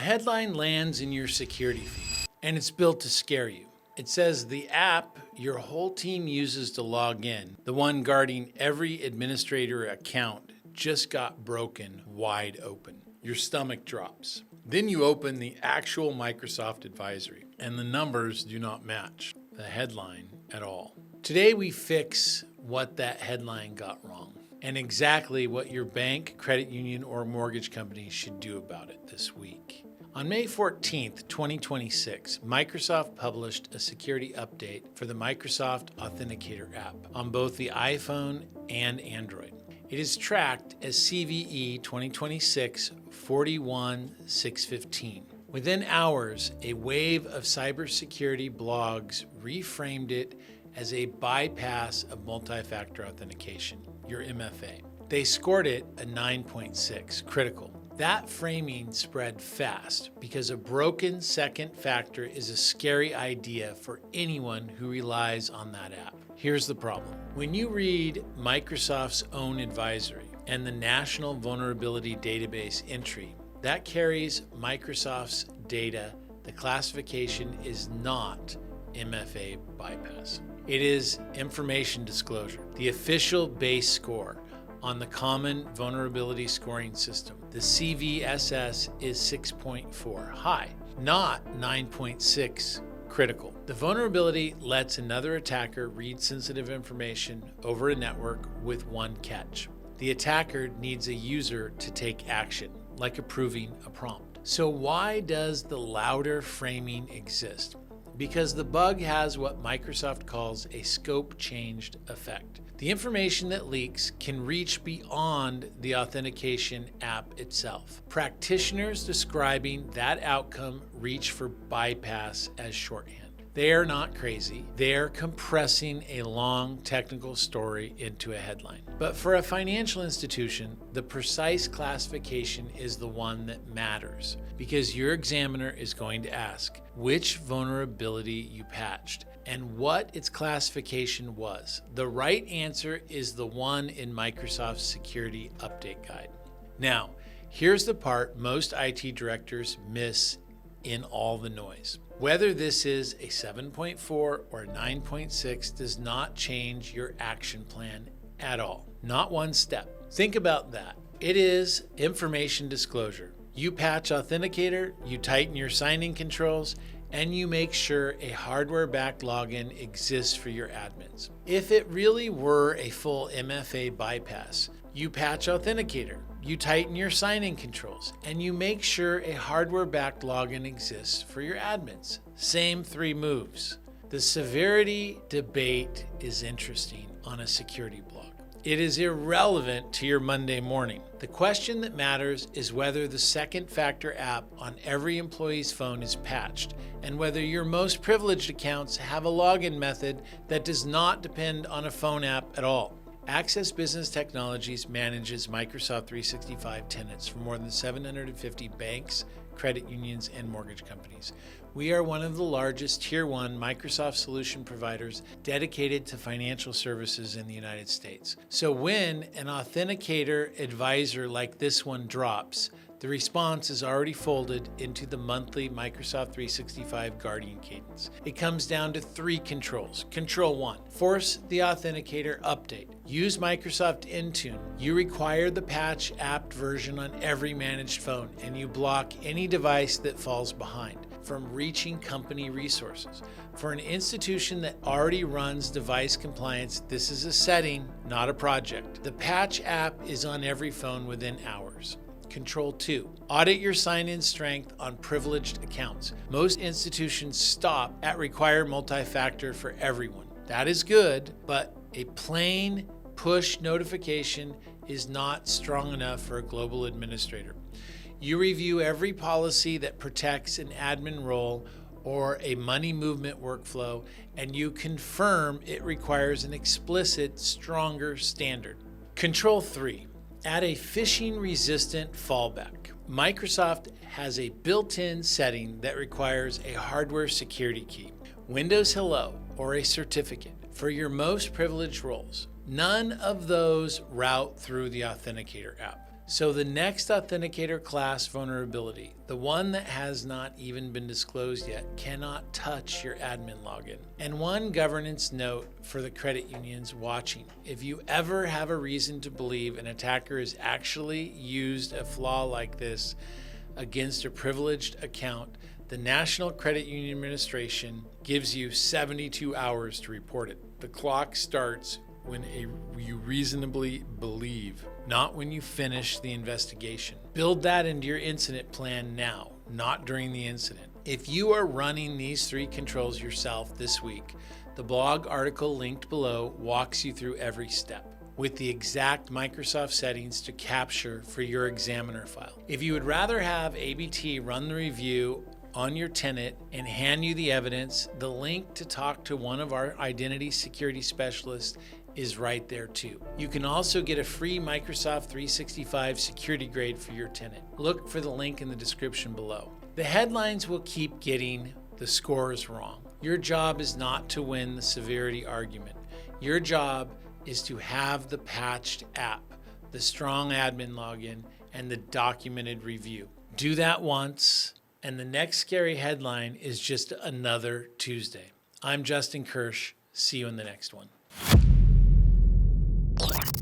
headline lands in your security feed, and it's built to scare you. It says the app your whole team uses to log in, the one guarding every administrator account, just got broken wide open. Your stomach drops. Then you open the actual Microsoft advisory, and the numbers do not match the headline at all. Today we fix what that headline got wrong and exactly what your bank, credit union, or mortgage company should do about it this week. On May 14th, 2026, Microsoft published a security update for the Microsoft Authenticator app on both the iPhone and Android. It is tracked as CVE-2026-41615. Within hours, a wave of cybersecurity blogs reframed it as a bypass of multi-factor authentication, your MFA. They scored it a 9.6, critical. That framing spread fast because a broken second factor is a scary idea for anyone who relies on that app. Here's the problem. When you read Microsoft's own advisory and the National Vulnerability Database entry, that carries Microsoft's data. The classification is not MFA bypass. It is information disclosure, the official base score on the Common Vulnerability Scoring System. The CVSS is 6.4, high, not 9.6, critical. The vulnerability lets another attacker read sensitive information over a network with one catch. The attacker needs a user to take action, like approving a prompt. So why does the louder framing exist? Because the bug has what Microsoft calls a scope-changed effect. The information that leaks can reach beyond the authentication app itself. Practitioners describing that outcome reach for bypass as shorthand. They are not crazy. They are compressing a long technical story into a headline. But for a financial institution, the precise classification is the one that matters because your examiner is going to ask which vulnerability you patched and what its classification was. The right answer is the one in Microsoft's Security Update Guide. Now, here's the part most IT directors miss in all the noise. Whether this is a 7.4 or 9.6 does not change your action plan at all. Not one step. Think about that. It is information disclosure. You patch Authenticator, you tighten your signing controls, and you make sure a hardware-backed login exists for your admins. If it really were a full MFA bypass, you patch Authenticator, you tighten your signing controls, and you make sure a hardware-backed login exists for your admins. Same three moves. The severity debate is interesting on a security blog. It is irrelevant to your Monday morning. The question that matters is whether the second factor app on every employee's phone is patched and whether your most privileged accounts have a login method that does not depend on a phone app at all. Access Business Technologies manages Microsoft 365 tenants for more than 750 banks, credit unions, and mortgage companies. We are one of the largest Tier 1 Microsoft solution providers dedicated to financial services in the United States. So when an Authenticator advisor like this one drops, the response is already folded into the monthly Microsoft 365 Guardian cadence. It comes down to 3 controls. Control 1, force the Authenticator update. Use Microsoft Intune. You require the patch app version on every managed phone, and you block any device that falls behind from reaching company resources. For an institution that already runs device compliance, this is a setting, not a project. The patch app is on every phone within hours. Control 2, audit your sign-in strength on privileged accounts. Most institutions stop at require multi-factor for everyone. That is good, but a plain push notification is not strong enough for a global administrator. You review every policy that protects an admin role or a money movement workflow, and you confirm it requires an explicit, stronger standard. Control 3, add a phishing-resistant fallback. Microsoft has a built-in setting that requires a hardware security key, Windows Hello, or a certificate for your most privileged roles. None of those route through the Authenticator app. So the next Authenticator class vulnerability, the one that has not even been disclosed yet, cannot touch your admin login. And one governance note for the credit unions watching. If you ever have a reason to believe an attacker has actually used a flaw like this against a privileged account, the National Credit Union Administration gives you 72 hours to report it. The clock starts when you reasonably believe, not when you finish the investigation. Build that into your incident plan now, not during the incident. If you are running these 3 controls yourself this week, the blog article linked below walks you through every step with the exact Microsoft settings to capture for your examiner file. If you would rather have ABT run the review on your tenant and hand you the evidence, the link to talk to one of our identity security specialists is right there too. You can also get a free Microsoft 365 security grade for your tenant. Look for the link in the description below. The headlines will keep getting the scores wrong. Your job is not to win the severity argument. Your job is to have the patched app, the strong admin login, and the documented review. Do that once, and the next scary headline is just another Tuesday. I'm Justin Kirsch. See you in the next one.